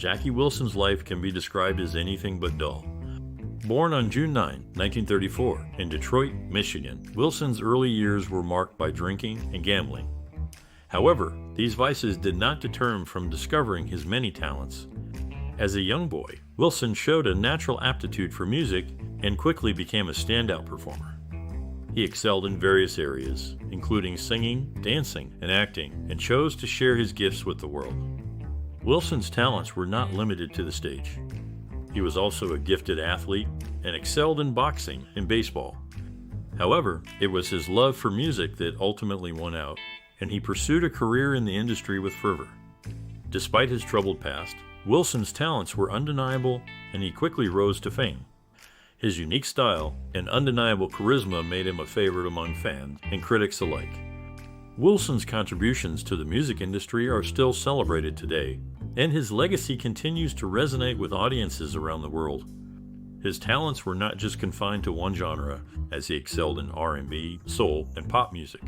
Jackie Wilson's life can be described as anything but dull. Born on June 9, 1934, in Detroit, Michigan, Wilson's early years were marked by drinking and gambling. However, these vices did not deter him from discovering his many talents. As a young boy, Wilson showed a natural aptitude for music and quickly became a standout performer. He excelled in various areas, including singing, dancing, and acting, and chose to share his gifts with the world. Wilson's talents were not limited to the stage. He was also a gifted athlete and excelled in boxing and baseball. However, it was his love for music that ultimately won out, and he pursued a career in the industry with fervor. Despite his troubled past, Wilson's talents were undeniable, and he quickly rose to fame. His unique style and undeniable charisma made him a favorite among fans and critics alike. Wilson's contributions to the music industry are still celebrated today, and his legacy continues to resonate with audiences around the world. His talents were not just confined to one genre, as he excelled in R&B, soul, and pop music.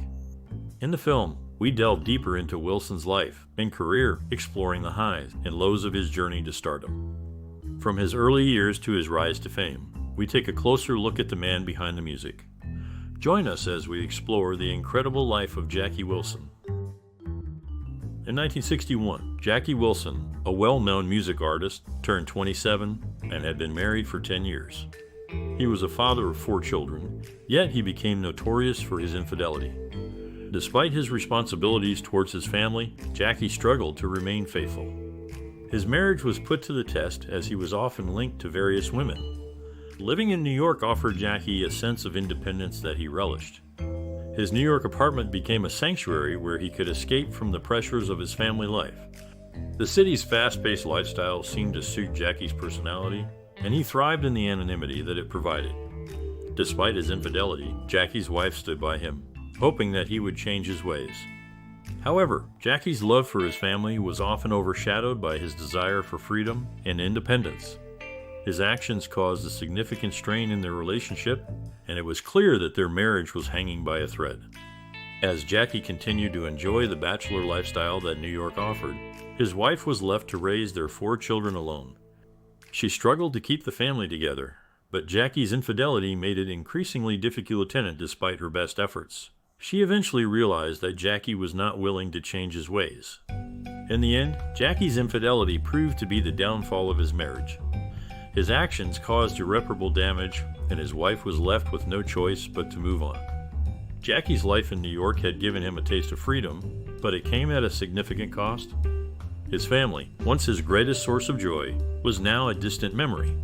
In the film, we delve deeper into Wilson's life and career, exploring the highs and lows of his journey to stardom. From his early years to his rise to fame, we take a closer look at the man behind the music. Join us as we explore the incredible life of Jackie Wilson. In 1961, Jackie Wilson, a well-known music artist, turned 27 and had been married for 10 years. He was a father of 4 children, yet he became notorious for his infidelity. Despite his responsibilities towards his family, Jackie struggled to remain faithful. His marriage was put to the test as he was often linked to various women. Living in New York offered Jackie a sense of independence that he relished. His New York apartment became a sanctuary where he could escape from the pressures of his family life. The city's fast-paced lifestyle seemed to suit Jackie's personality, and he thrived in the anonymity that it provided. Despite his infidelity, Jackie's wife stood by him, hoping that he would change his ways. However, Jackie's love for his family was often overshadowed by his desire for freedom and independence. His actions caused a significant strain in their relationship, and it was clear that their marriage was hanging by a thread. As Jackie continued to enjoy the bachelor lifestyle that New York offered, his wife was left to raise their 4 children alone. She struggled to keep the family together, but Jackie's infidelity made it increasingly difficult despite her best efforts. She eventually realized that Jackie was not willing to change his ways. In the end, Jackie's infidelity proved to be the downfall of his marriage. His actions caused irreparable damage, and his wife was left with no choice but to move on. Jackie's life in New York had given him a taste of freedom, but it came at a significant cost. His family, once his greatest source of joy, was now a distant memory.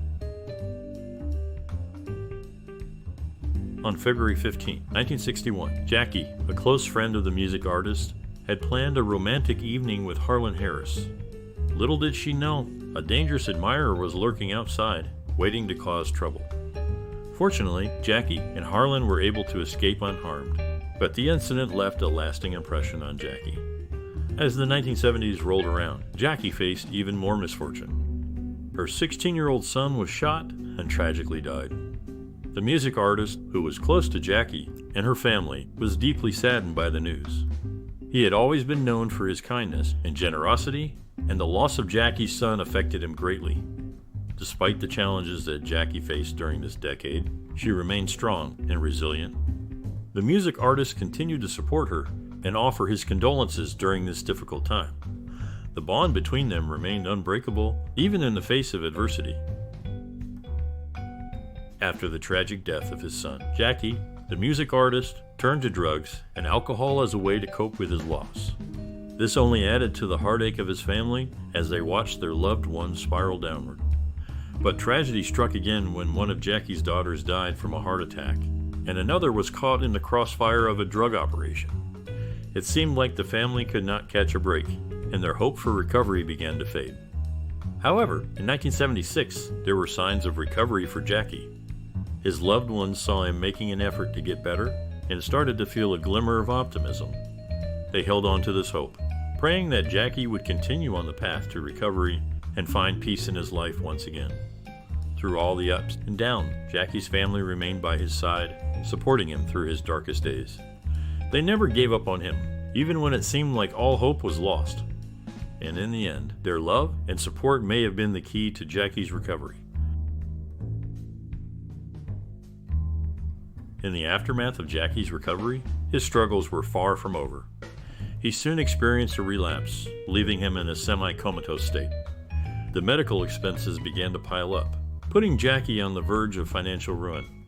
On February 15, 1961, Jackie, a close friend of the music artist, had planned a romantic evening with Harlan Harris. Little did she know, a dangerous admirer was lurking outside, waiting to cause trouble. Fortunately, Jackie and Harlan were able to escape unharmed, but the incident left a lasting impression on Jackie. As the 1970s rolled around, Jackie faced even more misfortune. Her 16-year-old son was shot and tragically died. The music artist, who was close to Jackie and her family, was deeply saddened by the news. He had always been known for his kindness and generosity, and the loss of Jackie's son affected him greatly. Despite the challenges that Jackie faced during this decade, she remained strong and resilient. The music artist continued to support her and offer his condolences during this difficult time. The bond between them remained unbreakable, even in the face of adversity. After the tragic death of his son, Jackie, the music artist, turned to drugs and alcohol as a way to cope with his loss. This only added to the heartache of his family as they watched their loved one spiral downward. But tragedy struck again when one of Jackie's daughters died from a heart attack, and another was caught in the crossfire of a drug operation. It seemed like the family could not catch a break, and their hope for recovery began to fade. However, in 1976, there were signs of recovery for Jackie. His loved ones saw him making an effort to get better and started to feel a glimmer of optimism. They held on to this hope, praying that Jackie would continue on the path to recovery and find peace in his life once again. Through all the ups and downs, Jackie's family remained by his side, supporting him through his darkest days. They never gave up on him, even when it seemed like all hope was lost. and in the end, their love and support may have been the key to Jackie's recovery. In the aftermath of Jackie's recovery, his struggles were far from over. He soon experienced a relapse, leaving him in a semi-comatose state. The medical expenses began to pile up, putting Jackie on the verge of financial ruin.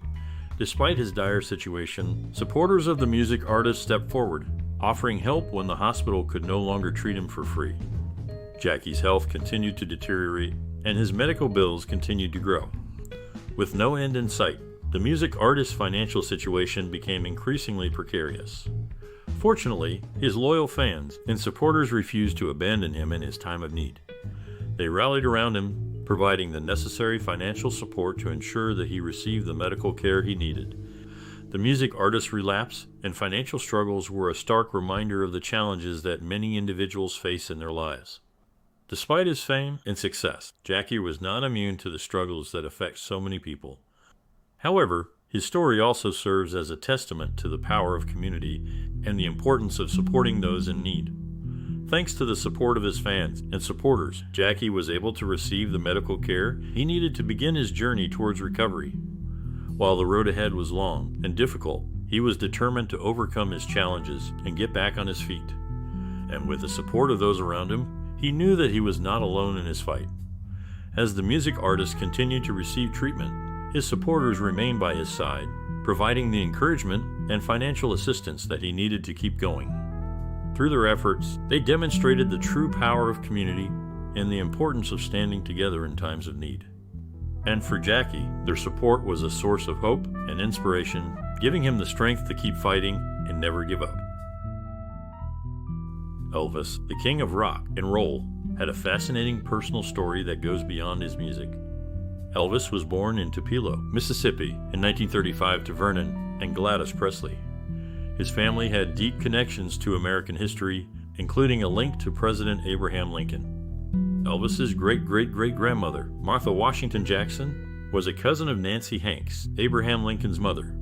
Despite his dire situation, supporters of the music artist stepped forward, offering help when the hospital could no longer treat him for free. Jackie's health continued to deteriorate, and his medical bills continued to grow. With no end in sight, the music artist's financial situation became increasingly precarious. Fortunately, his loyal fans and supporters refused to abandon him in his time of need. They rallied around him, providing the necessary financial support to ensure that he received the medical care he needed. The music artist's relapse and financial struggles were a stark reminder of the challenges that many individuals face in their lives. Despite his fame and success, Jackie was not immune to the struggles that affect so many people. However, his story also serves as a testament to the power of community and the importance of supporting those in need. Thanks to the support of his fans and supporters, Jackie was able to receive the medical care he needed to begin his journey towards recovery. While the road ahead was long and difficult, he was determined to overcome his challenges and get back on his feet. And with the support of those around him, he knew that he was not alone in his fight. As the music artist continued to receive treatment, his supporters remained by his side, providing the encouragement and financial assistance that he needed to keep going. Through their efforts, they demonstrated the true power of community and the importance of standing together in times of need. And for Jackie, their support was a source of hope and inspiration, giving him the strength to keep fighting and never give up. Elvis, the king of rock and roll, had a fascinating personal story that goes beyond his music. Elvis was born in Tupelo, Mississippi in 1935 to Vernon and Gladys Presley. His family had deep connections to American history, including a link to President Abraham Lincoln. Elvis's great-great-great-grandmother, Martha Washington Jackson, was a cousin of Nancy Hanks, Abraham Lincoln's mother.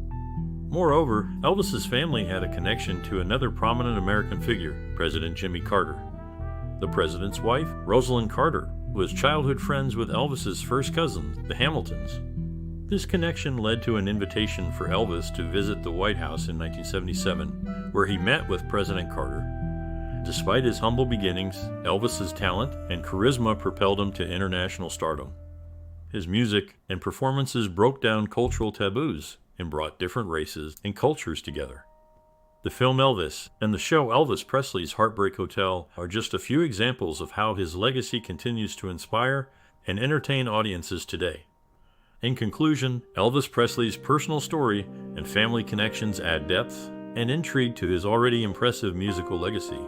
Moreover, Elvis's family had a connection to another prominent American figure, President Jimmy Carter. The president's wife, Rosalind Carter, was childhood friends with Elvis's first cousins, the Hamiltons. This connection led to an invitation for Elvis to visit the White House in 1977, where he met with President Carter. Despite his humble beginnings, Elvis's talent and charisma propelled him to international stardom. His music and performances broke down cultural taboos and brought different races and cultures together. The film Elvis and the show Elvis Presley's Heartbreak Hotel are just a few examples of how his legacy continues to inspire and entertain audiences today. In conclusion, Elvis Presley's personal story and family connections add depth and intrigue to his already impressive musical legacy.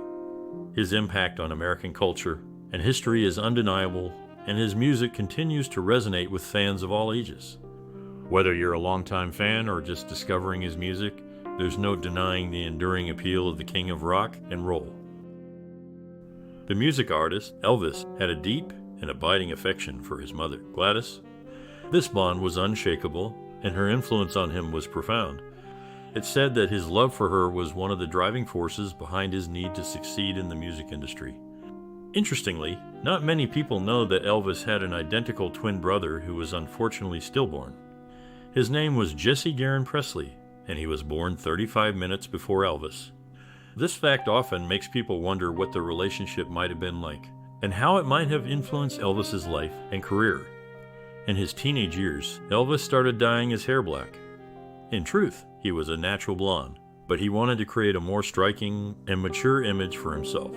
His impact on American culture and history is undeniable, and his music continues to resonate with fans of all ages. Whether you're a longtime fan or just discovering his music, there's no denying the enduring appeal of the king of rock and roll. The music artist, Elvis, had a deep and abiding affection for his mother, Gladys. This bond was unshakable, and her influence on him was profound. It's said that his love for her was one of the driving forces behind his need to succeed in the music industry. Interestingly, not many people know that Elvis had an identical twin brother who was unfortunately stillborn. His name was Jesse Garon Presley, and he was born 35 minutes before Elvis. This fact often makes people wonder what the relationship might have been like, and how it might have influenced Elvis's life and career. In his teenage years, Elvis started dyeing his hair black. In truth, he was a natural blonde, but he wanted to create a more striking and mature image for himself.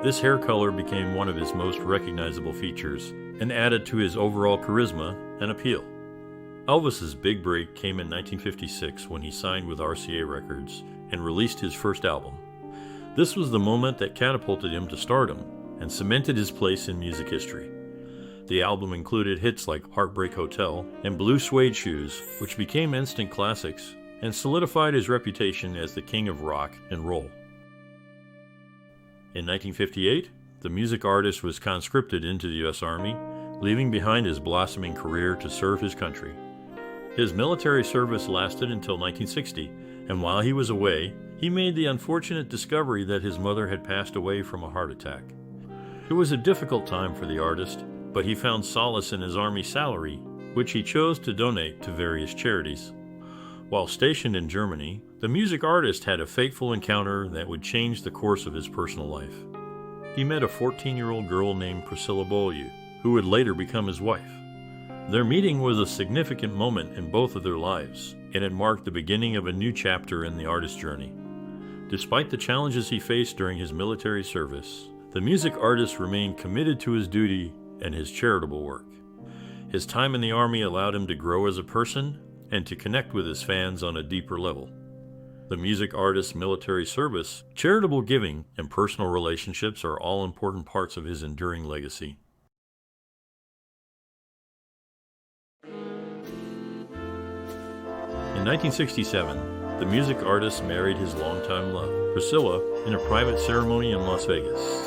This hair color became one of his most recognizable features and added to his overall charisma and appeal. Elvis's big break came in 1956 when he signed with RCA Records and released his first album. This was the moment that catapulted him to stardom and cemented his place in music history. The album included hits like Heartbreak Hotel and Blue Suede Shoes, which became instant classics and solidified his reputation as the king of rock and roll. In 1958, the music artist was conscripted into the U.S. Army, leaving behind his blossoming career to serve his country. His military service lasted until 1960, and while he was away, he made the unfortunate discovery that his mother had passed away from a heart attack. It was a difficult time for the artist, but he found solace in his army salary, which he chose to donate to various charities. While stationed in Germany, the music artist had a fateful encounter that would change the course of his personal life. He met a 14-year-old girl named Priscilla Beaulieu, who would later become his wife. Their meeting was a significant moment in both of their lives, and it marked the beginning of a new chapter in the artist's journey. Despite the challenges he faced during his military service, the music artist remained committed to his duty and his charitable work. His time in the Army allowed him to grow as a person and to connect with his fans on a deeper level. The music artist's military service, charitable giving, and personal relationships are all important parts of his enduring legacy. In 1967, the music artist married his longtime love, Priscilla, in a private ceremony in Las Vegas.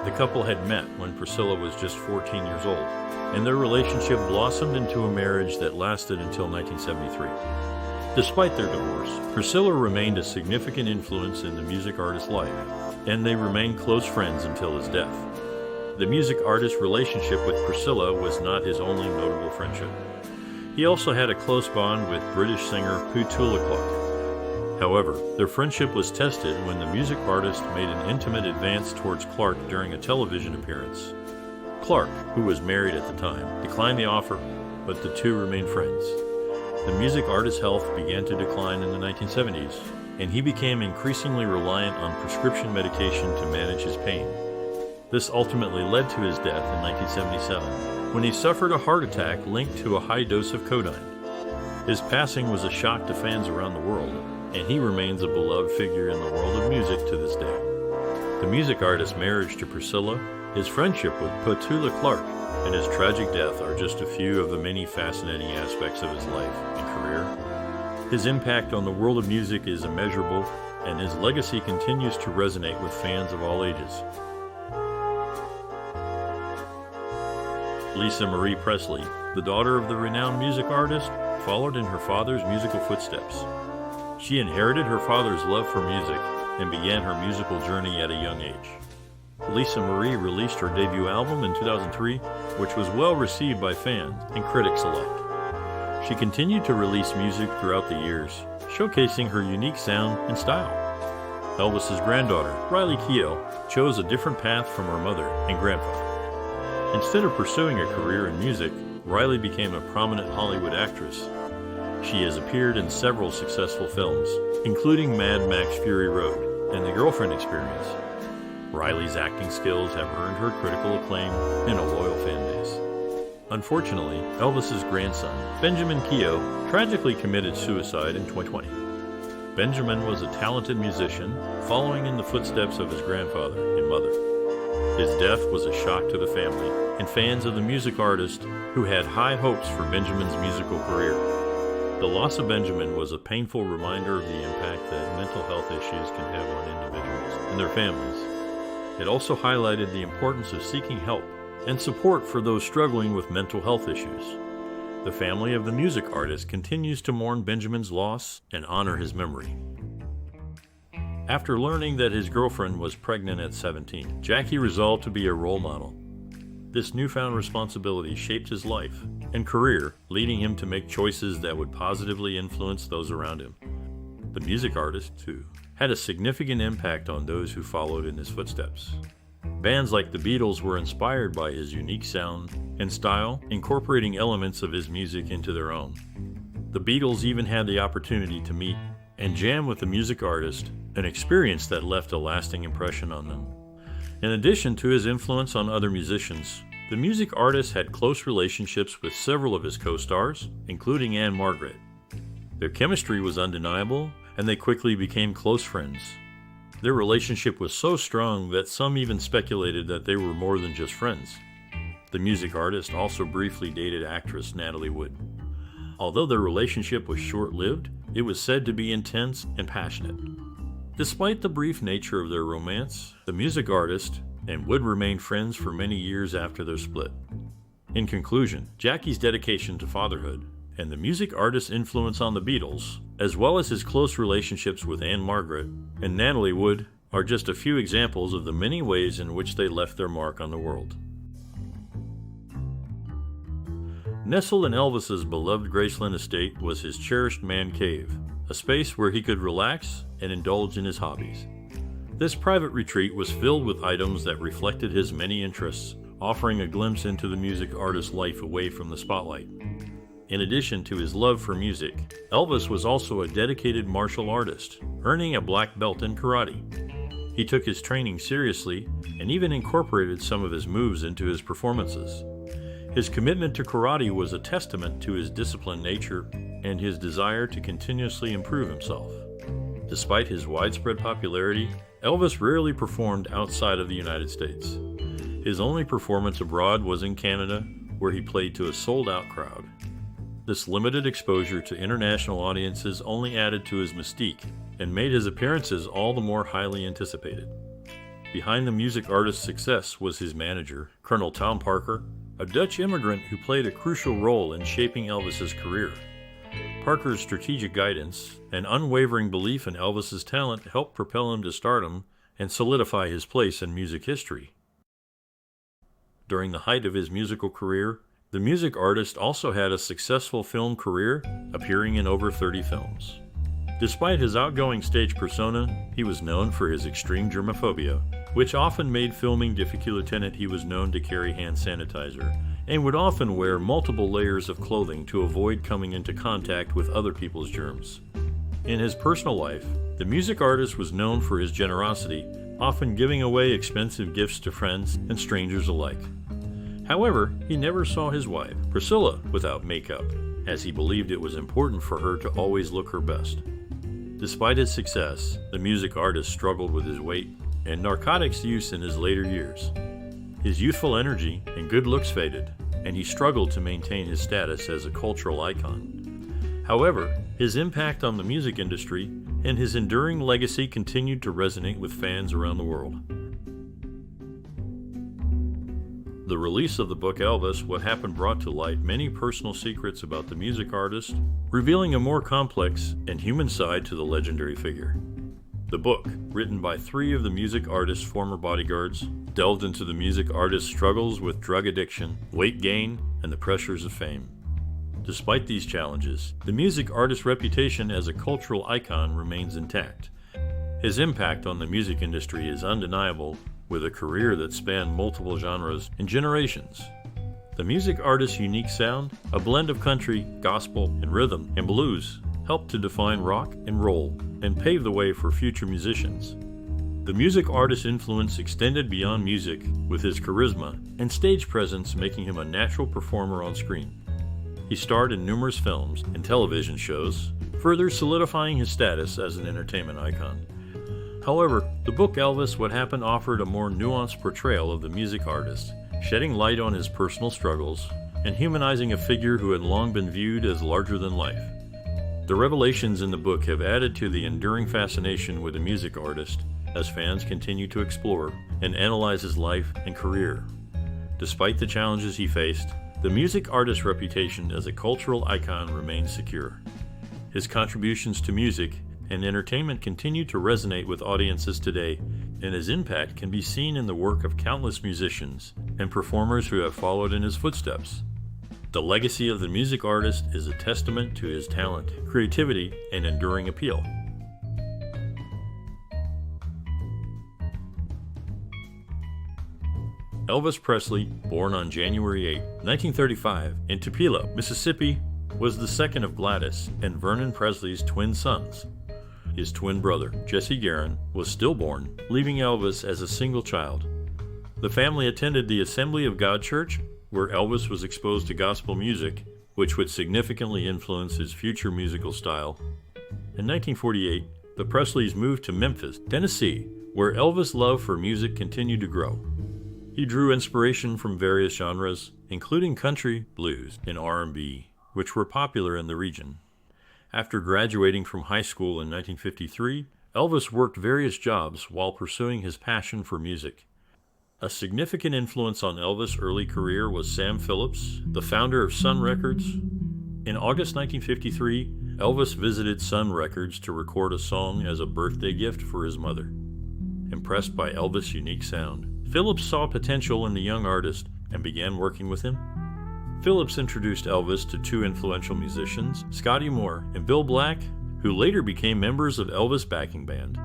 The couple had met when Priscilla was just 14 years old, and their relationship blossomed into a marriage that lasted until 1973. Despite their divorce, Priscilla remained a significant influence in the music artist's life, and they remained close friends until his death. The music artist's relationship with Priscilla was not his only notable friendship. He also had a close bond with British singer Petula Clark. However, their friendship was tested when the music artist made an intimate advance towards Clark during a television appearance. Clark, who was married at the time, declined the offer, but the two remained friends. The music artist's health began to decline in the 1970s, and he became increasingly reliant on prescription medication to manage his pain. This ultimately led to his death in 1977, when he suffered a heart attack linked to a high dose of codeine. His passing was a shock to fans around the world, and he remains a beloved figure in the world of music to this day. The music artist's marriage to Priscilla, his friendship with Petula Clark, and his tragic death are just a few of the many fascinating aspects of his life and career. His impact on the world of music is immeasurable, and his legacy continues to resonate with fans of all ages. Lisa Marie Presley, the daughter of the renowned music artist, followed in her father's musical footsteps. She inherited her father's love for music and began her musical journey at a young age. Lisa Marie released her debut album in 2003, which was well received by fans and critics alike. She continued to release music throughout the years, showcasing her unique sound and style. Elvis's granddaughter, Riley Keough, chose a different path from her mother and grandfather. Instead of pursuing a career in music, Riley became a prominent Hollywood actress. She has appeared in several successful films, including Mad Max Fury Road and The Girlfriend Experience. Riley's acting skills have earned her critical acclaim and a loyal fan base. Unfortunately, Elvis's grandson, Benjamin Keough, tragically committed suicide in 2020. Benjamin was a talented musician, following in the footsteps of his grandfather and mother. His death was a shock to the family and fans of the music artist who had high hopes for Benjamin's musical career. The loss of Benjamin was a painful reminder of the impact that mental health issues can have on individuals and their families. It also highlighted the importance of seeking help and support for those struggling with mental health issues. The family of the music artist continues to mourn Benjamin's loss and honor his memory. After learning that his girlfriend was pregnant at 17, Jackie resolved to be a role model. This newfound responsibility shaped his life and career, leading him to make choices that would positively influence those around him. The music artist, too, had a significant impact on those who followed in his footsteps. Bands like the Beatles were inspired by his unique sound and style, incorporating elements of his music into their own. The Beatles even had the opportunity to meet and jam with the music artist, an experience that left a lasting impression on them. In addition to his influence on other musicians, the music artist had close relationships with several of his co-stars, including Ann-Margret. Their chemistry was undeniable, and they quickly became close friends. Their relationship was so strong that some even speculated that they were more than just friends. The music artist also briefly dated actress Natalie Wood. Although their relationship was short-lived, it was said to be intense and passionate. Despite the brief nature of their romance, the music artist and Wood remained friends for many years after their split. In conclusion, Jackie's dedication to fatherhood and the music artist's influence on the Beatles, as well as his close relationships with Ann-Margret and Natalie Wood, are just a few examples of the many ways in which they left their mark on the world. Nestled in Elvis's beloved Graceland estate was his cherished man cave, a space where he could relax and indulge in his hobbies. This private retreat was filled with items that reflected his many interests, offering a glimpse into the music artist's life away from the spotlight. In addition to his love for music, Elvis was also a dedicated martial artist, earning a black belt in karate. He took his training seriously and even incorporated some of his moves into his performances. His commitment to karate was a testament to his disciplined nature and his desire to continuously improve himself. Despite his widespread popularity, Elvis rarely performed outside of the United States. His only performance abroad was in Canada, where he played to a sold-out crowd. This limited exposure to international audiences only added to his mystique and made his appearances all the more highly anticipated. Behind the music artist's success was his manager, Colonel Tom Parker, a Dutch immigrant who played a crucial role in shaping Elvis's career. Parker's strategic guidance and unwavering belief in Elvis's talent helped propel him to stardom and solidify his place in music history. During the height of his musical career, the music artist also had a successful film career, appearing in over 30 films. Despite his outgoing stage persona, he was known for his extreme germophobia, which often made filming difficult. He was known to carry hand sanitizer and would often wear multiple layers of clothing to avoid coming into contact with other people's germs. In his personal life, the music artist was known for his generosity, often giving away expensive gifts to friends and strangers alike. However, he never saw his wife, Priscilla, without makeup, as he believed it was important for her to always look her best. Despite his success, the music artist struggled with his weight and narcotics use in his later years. His youthful energy and good looks faded, and he struggled to maintain his status as a cultural icon. However, his impact on the music industry and his enduring legacy continued to resonate with fans around the world. The release of the book Elvis: What Happened brought to light many personal secrets about the music artist, revealing a more complex and human side to the legendary figure. The book, written by 3 of the music artist's former bodyguards, delved into the music artist's struggles with drug addiction, weight gain, and the pressures of fame. Despite these challenges, the music artist's reputation as a cultural icon remains intact. His impact on the music industry is undeniable, with a career that spanned multiple genres and generations. The music artist's unique sound, a blend of country, gospel, and rhythm and blues, helped to define rock and roll and pave the way for future musicians. The music artist's influence extended beyond music, with his charisma and stage presence making him a natural performer on screen. He starred in numerous films and television shows, further solidifying his status as an entertainment icon. However, the book Elvis: What Happened offered a more nuanced portrayal of the music artist, shedding light on his personal struggles and humanizing a figure who had long been viewed as larger than life. The revelations in the book have added to the enduring fascination with the music artist as fans continue to explore and analyze his life and career. Despite the challenges he faced, the music artist's reputation as a cultural icon remains secure. His contributions to music and entertainment continue to resonate with audiences today, and his impact can be seen in the work of countless musicians and performers who have followed in his footsteps. The legacy of the music artist is a testament to his talent, creativity, and enduring appeal. Elvis Presley, born on January 8, 1935, in Tupelo, Mississippi, was the second of Gladys and Vernon Presley's twin sons. His twin brother, Jesse Garon, was stillborn, leaving Elvis as a single child. The family attended the Assembly of God Church, where Elvis was exposed to gospel music, which would significantly influence his future musical style. In 1948, the Presleys moved to Memphis, Tennessee, where Elvis' love for music continued to grow. He drew inspiration from various genres, including country, blues, and R&B, which were popular in the region. After graduating from high school in 1953, Elvis worked various jobs while pursuing his passion for music. A significant influence on Elvis' early career was Sam Phillips, the founder of Sun Records. In August 1953, Elvis visited Sun Records to record a song as a birthday gift for his mother. impressed by Elvis' unique sound. Phillips saw potential in the young artist and began working with him. Phillips introduced Elvis to two influential musicians, Scotty Moore and Bill Black, who later became members of Elvis' backing band.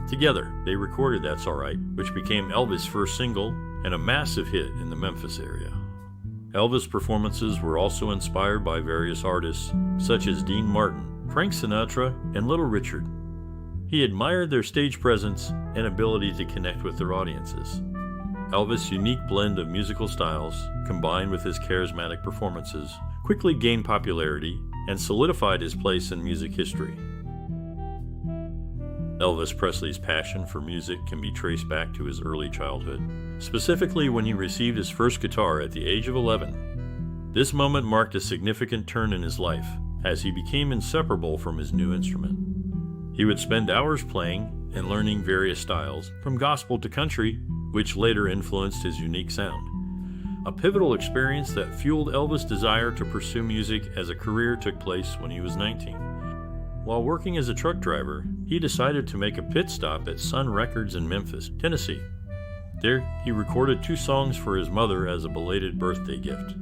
Together, they recorded That's Alright, which became Elvis' first single and a massive hit in the Memphis area. Elvis' performances were also inspired by various artists, such as Dean Martin, Frank Sinatra, and Little Richard. He admired their stage presence and ability to connect with their audiences. Elvis' unique blend of musical styles, combined with his charismatic performances, quickly gained popularity and solidified his place in music history. Elvis Presley's passion for music can be traced back to his early childhood, specifically when he received his first guitar at the age of 11. This moment marked a significant turn in his life, as he became inseparable from his new instrument. He would spend hours playing and learning various styles, from gospel to country, which later influenced his unique sound. A pivotal experience that fueled Elvis' desire to pursue music as a career took place when he was 19. While working as a truck driver, he decided to make a pit stop at Sun Records in Memphis, Tennessee. There, he recorded 2 songs for his mother as a belated birthday gift.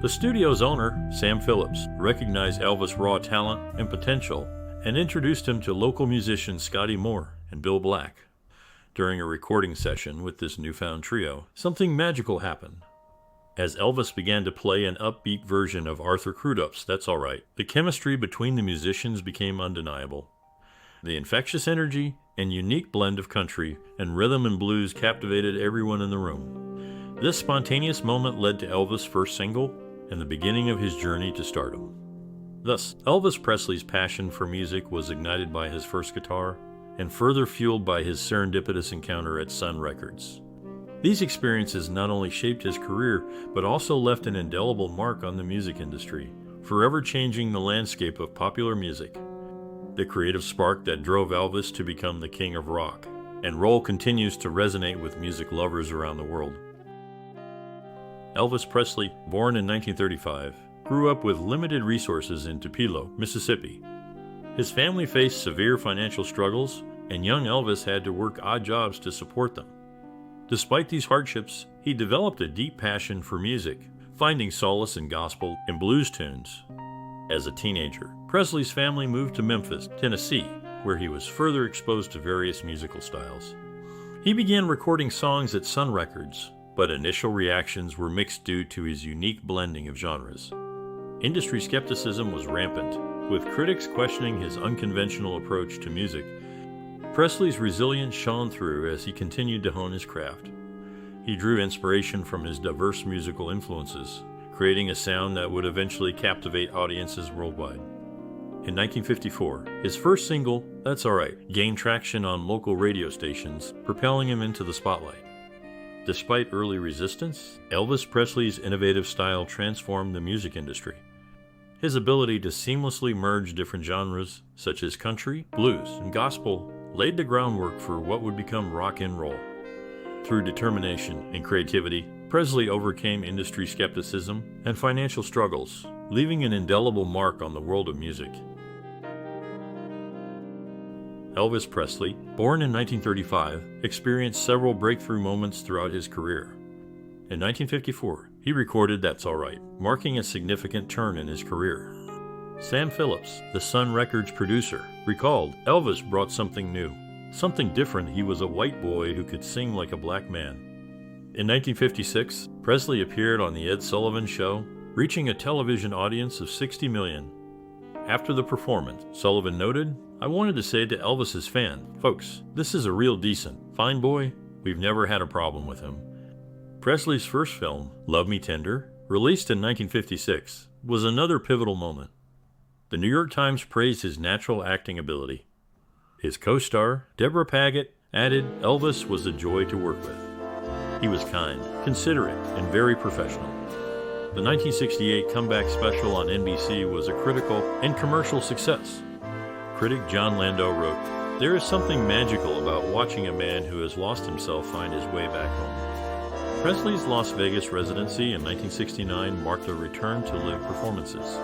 The studio's owner, Sam Phillips, recognized Elvis' raw talent and potential and introduced him to local musicians Scotty Moore and Bill Black. During a recording session with this newfound trio, something magical happened. As Elvis began to play an upbeat version of Arthur Crudup's That's Alright, the chemistry between the musicians became undeniable. The infectious energy and unique blend of country and rhythm and blues captivated everyone in the room. This spontaneous moment led to Elvis' first single and the beginning of his journey to stardom. Thus, Elvis Presley's passion for music was ignited by his first guitar and further fueled by his serendipitous encounter at Sun Records. These experiences not only shaped his career, but also left an indelible mark on the music industry, forever changing the landscape of popular music. The creative spark that drove Elvis to become the king of rock and roll continues to resonate with music lovers around the world. Elvis Presley, born in 1935, grew up with limited resources in Tupelo, Mississippi. His family faced severe financial struggles, and young Elvis had to work odd jobs to support them. Despite these hardships, he developed a deep passion for music, finding solace in gospel and blues tunes. As a teenager, Presley's family moved to Memphis, Tennessee, where he was further exposed to various musical styles. He began recording songs at Sun Records, but initial reactions were mixed due to his unique blending of genres. Industry skepticism was rampant, with critics questioning his unconventional approach to music. Presley's resilience shone through as he continued to hone his craft. He drew inspiration from his diverse musical influences, creating a sound that would eventually captivate audiences worldwide. In 1954, his first single, That's Alright, gained traction on local radio stations, propelling him into the spotlight. Despite early resistance, Elvis Presley's innovative style transformed the music industry. His ability to seamlessly merge different genres, such as country, blues, and gospel, laid the groundwork for what would become rock and roll. Through determination and creativity, Presley overcame industry skepticism and financial struggles, leaving an indelible mark on the world of music. Elvis Presley, born in 1935, experienced several breakthrough moments throughout his career. In 1954, he recorded That's Alright, marking a significant turn in his career. Sam Phillips, the Sun Records producer, recalled Elvis brought something new, something different. He was a white boy who could sing like a black man. In 1956, Presley appeared on The Ed Sullivan Show, reaching a television audience of 60 million. After the performance, Sullivan noted, "I wanted to say to Elvis's fan, folks, this is a real decent, fine boy. We've never had a problem with him." Presley's first film, Love Me Tender, released in 1956, was another pivotal moment. The New York Times praised his natural acting ability. His co-star, Deborah Paget, added Elvis was a joy to work with. He was kind, considerate, and very professional. The 1968 comeback special on NBC was a critical and commercial success. Critic John Landau wrote, "There is something magical about watching a man who has lost himself find his way back home." Presley's Las Vegas residency in 1969 marked a return-to-live performances.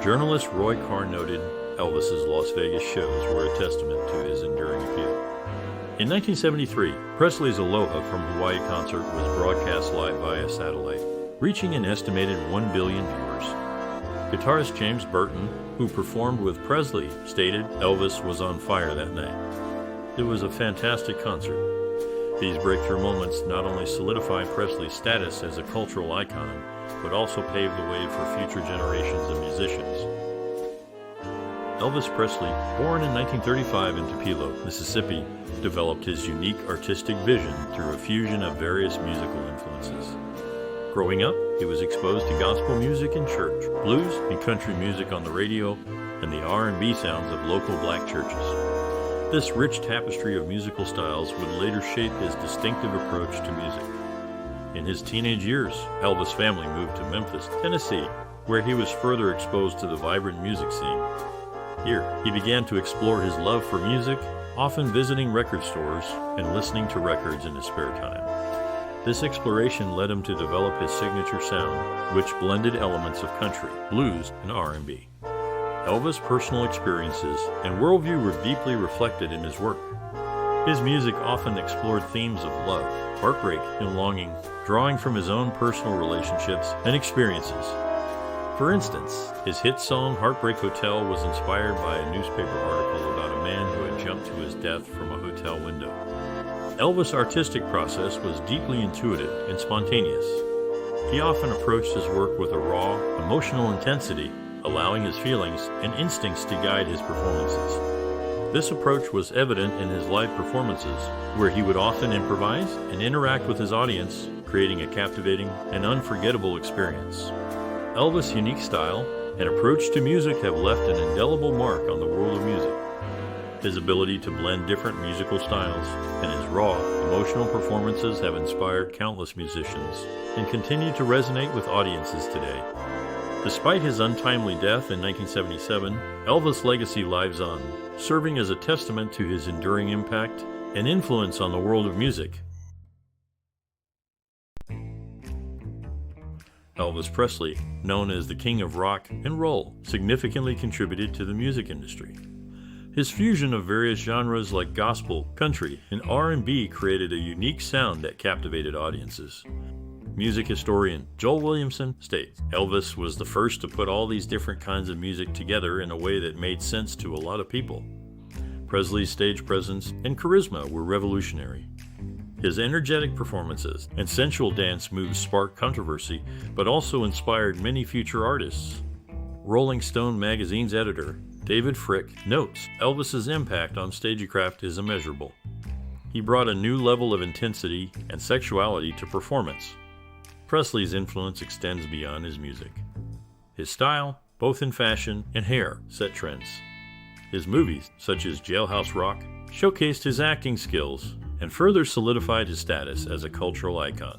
Journalist Roy Carr noted Elvis's Las Vegas shows were a testament to his enduring appeal. In 1973, Presley's Aloha from Hawaii concert was broadcast live via satellite, reaching an estimated 1 billion viewers. Guitarist James Burton, who performed with Presley, stated Elvis was on fire that night. It was a fantastic concert. These breakthrough moments not only solidify Presley's status as a cultural icon, but also paved the way for future generations of musicians. Elvis Presley, born in 1935 in Tupelo, Mississippi, developed his unique artistic vision through a fusion of various musical influences. Growing up, he was exposed to gospel music in church, blues and country music on the radio, and the R&B sounds of local black churches. This rich tapestry of musical styles would later shape his distinctive approach to music. In his teenage years, Elvis' family moved to Memphis, Tennessee, where he was further exposed to the vibrant music scene. Here, he began to explore his love for music, often visiting record stores and listening to records in his spare time. This exploration led him to develop his signature sound, which blended elements of country, blues, and R&B. Elvis' personal experiences and worldview were deeply reflected in his work. His music often explored themes of love, heartbreak, and longing, drawing from his own personal relationships and experiences. For instance, his hit song Heartbreak Hotel was inspired by a newspaper article about a man who had jumped to his death from a hotel window. Elvis' artistic process was deeply intuitive and spontaneous. He often approached his work with a raw, emotional intensity, allowing his feelings and instincts to guide his performances. This approach was evident in his live performances, where he would often improvise and interact with his audience, creating a captivating and unforgettable experience. Elvis' unique style and approach to music have left an indelible mark on the world of music. His ability to blend different musical styles and his raw, emotional performances have inspired countless musicians and continue to resonate with audiences today. Despite his untimely death in 1977, Elvis' legacy lives on, serving as a testament to his enduring impact and influence on the world of music. Elvis Presley, known as the King of Rock and Roll, significantly contributed to the music industry. His fusion of various genres like gospel, country, and R&B created a unique sound that captivated audiences. Music historian Joel Williamson states, Elvis was the first to put all these different kinds of music together in a way that made sense to a lot of people. Presley's stage presence and charisma were revolutionary. His energetic performances and sensual dance moves sparked controversy, but also inspired many future artists. Rolling Stone magazine's editor, David Frick, notes Elvis's impact on stagecraft is immeasurable. He brought a new level of intensity and sexuality to performance. Presley's influence extends beyond his music. His style, both in fashion and hair, set trends. His movies, such as Jailhouse Rock, showcased his acting skills and further solidified his status as a cultural icon.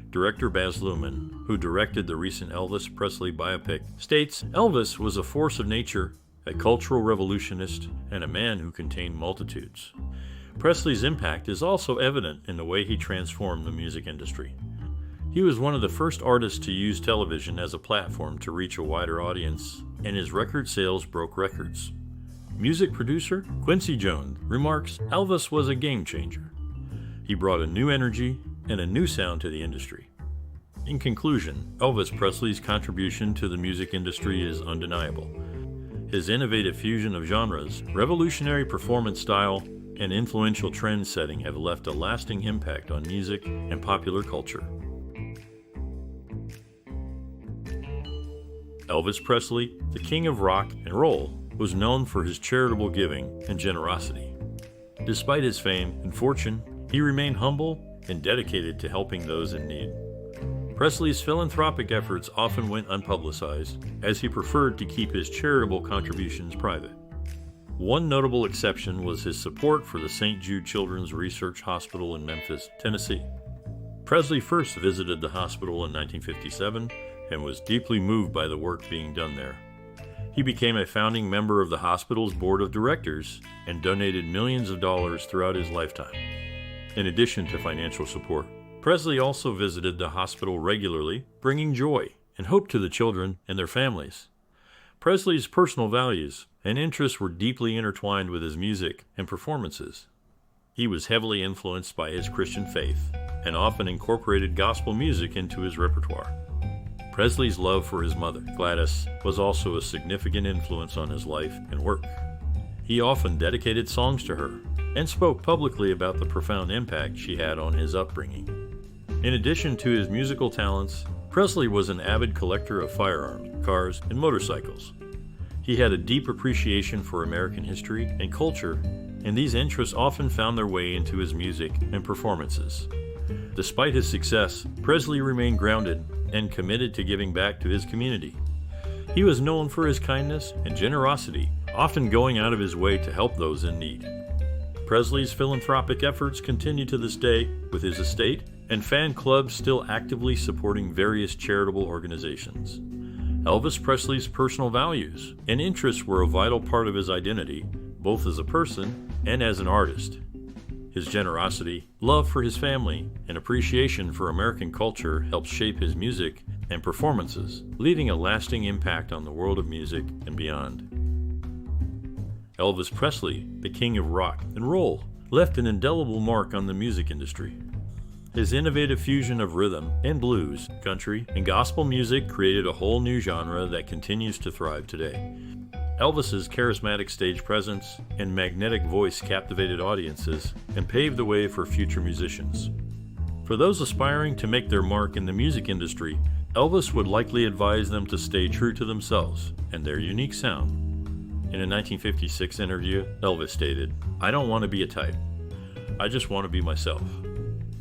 Director Baz Luhrmann, who directed the recent Elvis Presley biopic, states Elvis was a force of nature, a cultural revolutionist, and a man who contained multitudes. Presley's impact is also evident in the way he transformed the music industry. He was one of the first artists to use television as a platform to reach a wider audience, and his record sales broke records. Music producer Quincy Jones remarks Elvis was a game changer. He brought a new energy and a new sound to the industry. In conclusion, Elvis Presley's contribution to the music industry is undeniable. His innovative fusion of genres, revolutionary performance style, and influential trend setting have left a lasting impact on music and popular culture. Elvis Presley, the King of Rock and Roll, was known for his charitable giving and generosity. Despite his fame and fortune, he remained humble and dedicated to helping those in need. Presley's philanthropic efforts often went unpublicized, as he preferred to keep his charitable contributions private. One notable exception was his support for the St. Jude Children's Research Hospital in Memphis, Tennessee. Presley first visited the hospital in 1957 and was deeply moved by the work being done there. He became a founding member of the hospital's board of directors and donated millions of dollars throughout his lifetime. In addition to financial support, Presley also visited the hospital regularly, bringing joy and hope to the children and their families. Presley's personal values and interests were deeply intertwined with his music and performances. He was heavily influenced by his Christian faith and often incorporated gospel music into his repertoire. Presley's love for his mother, Gladys, was also a significant influence on his life and work. He often dedicated songs to her and spoke publicly about the profound impact she had on his upbringing. In addition to his musical talents, Presley was an avid collector of firearms, cars, and motorcycles. He had a deep appreciation for American history and culture, and these interests often found their way into his music and performances. Despite his success, Presley remained grounded and committed to giving back to his community. He was known for his kindness and generosity, often going out of his way to help those in need. Presley's philanthropic efforts continue to this day, with his estate and fan clubs still actively supporting various charitable organizations. Elvis Presley's personal values and interests were a vital part of his identity, both as a person and as an artist. His generosity, love for his family, and appreciation for American culture helped shape his music and performances, leaving a lasting impact on the world of music and beyond. Elvis Presley, the king of rock and roll, left an indelible mark on the music industry. His innovative fusion of rhythm and blues, country, and gospel music created a whole new genre that continues to thrive today. Elvis's charismatic stage presence and magnetic voice captivated audiences and paved the way for future musicians. For those aspiring to make their mark in the music industry, Elvis would likely advise them to stay true to themselves and their unique sound. In a 1956 interview, Elvis stated, "I don't want to be a type. I just want to be myself."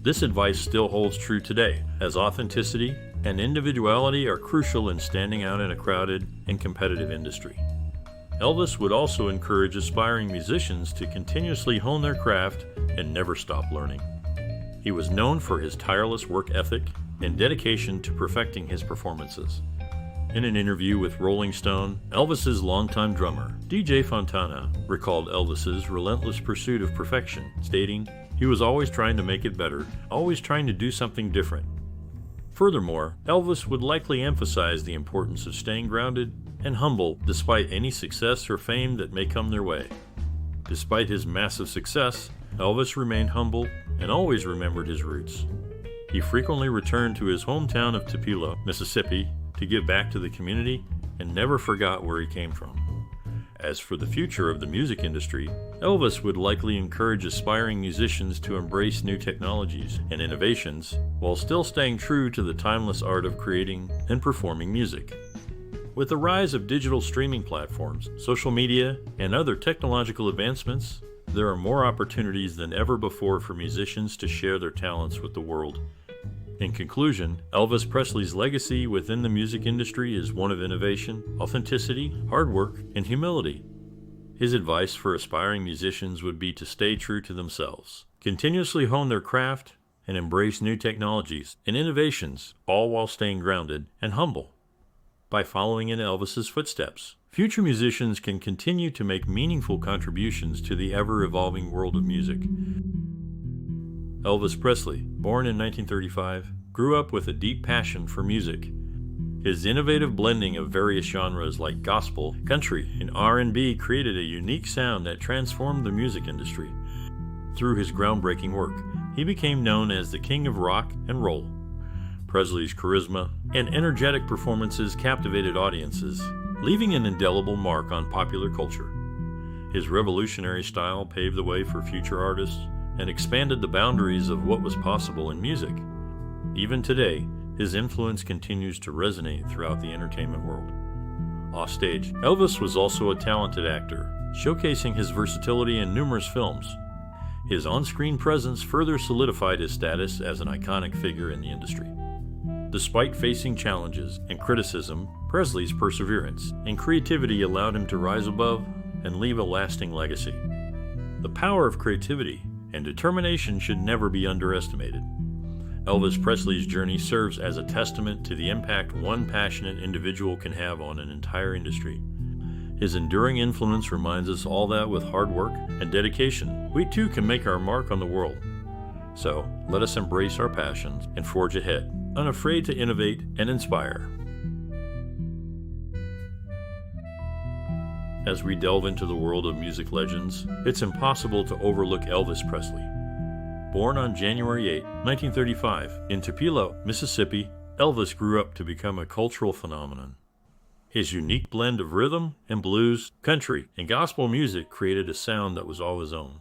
This advice still holds true today, as authenticity and individuality are crucial in standing out in a crowded and competitive industry. Elvis would also encourage aspiring musicians to continuously hone their craft and never stop learning. He was known for his tireless work ethic and dedication to perfecting his performances. In an interview with Rolling Stone, Elvis's longtime drummer, DJ Fontana, recalled Elvis's relentless pursuit of perfection, stating, "He was always trying to make it better, always trying to do something different." Furthermore, Elvis would likely emphasize the importance of staying grounded and humble despite any success or fame that may come their way. Despite his massive success, Elvis remained humble and always remembered his roots. He frequently returned to his hometown of Tupelo, Mississippi, to give back to the community and never forgot where he came from. As for the future of the music industry, Elvis would likely encourage aspiring musicians to embrace new technologies and innovations while still staying true to the timeless art of creating and performing music. With the rise of digital streaming platforms, social media, and other technological advancements, there are more opportunities than ever before for musicians to share their talents with the world. In conclusion, Elvis Presley's legacy within the music industry is one of innovation, authenticity, hard work, and humility. His advice for aspiring musicians would be to stay true to themselves, continuously hone their craft, and embrace new technologies and innovations, all while staying grounded and humble. By following in Elvis's footsteps, future musicians can continue to make meaningful contributions to the ever-evolving world of music. Elvis Presley, born in 1935, grew up with a deep passion for music. His innovative blending of various genres like gospel, country, and R&B created a unique sound that transformed the music industry. Through his groundbreaking work, he became known as the king of rock and roll. Presley's charisma and energetic performances captivated audiences, leaving an indelible mark on popular culture. His revolutionary style paved the way for future artists and expanded the boundaries of what was possible in music. Even today, his influence continues to resonate throughout the entertainment world. Offstage, Elvis was also a talented actor, showcasing his versatility in numerous films. His on-screen presence further solidified his status as an iconic figure in the industry. Despite facing challenges and criticism, Presley's perseverance and creativity allowed him to rise above and leave a lasting legacy. The power of creativity and determination should never be underestimated. Elvis Presley's journey serves as a testament to the impact one passionate individual can have on an entire industry. His enduring influence reminds us all that with hard work and dedication, we too can make our mark on the world. So, let us embrace our passions and forge ahead, unafraid to innovate and inspire. As we delve into the world of music legends, it's impossible to overlook Elvis Presley. Born on January 8, 1935, in Tupelo, Mississippi, Elvis grew up to become a cultural phenomenon. His unique blend of rhythm and blues, country, and gospel music created a sound that was all his own.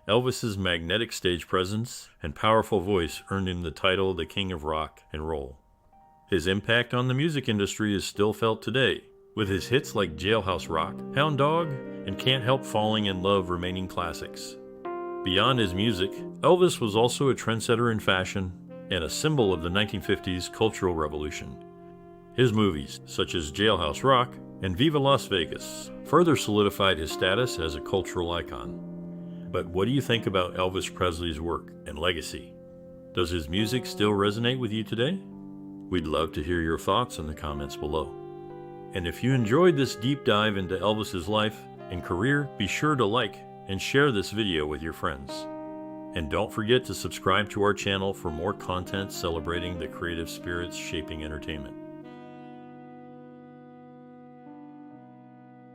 Elvis's magnetic stage presence and powerful voice earned him the title the King of Rock and Roll. His impact on the music industry is still felt today, with his hits like Jailhouse Rock, Hound Dog, and Can't Help Falling in Love remaining classics. Beyond his music, Elvis was also a trendsetter in fashion and a symbol of the 1950s cultural revolution. His movies, such as Jailhouse Rock and Viva Las Vegas, further solidified his status as a cultural icon. But what do you think about Elvis Presley's work and legacy? Does his music still resonate with you today? We'd love to hear your thoughts in the comments below. And if you enjoyed this deep dive into Elvis's life and career, be sure to like and share this video with your friends. And don't forget to subscribe to our channel for more content celebrating the creative spirits shaping entertainment.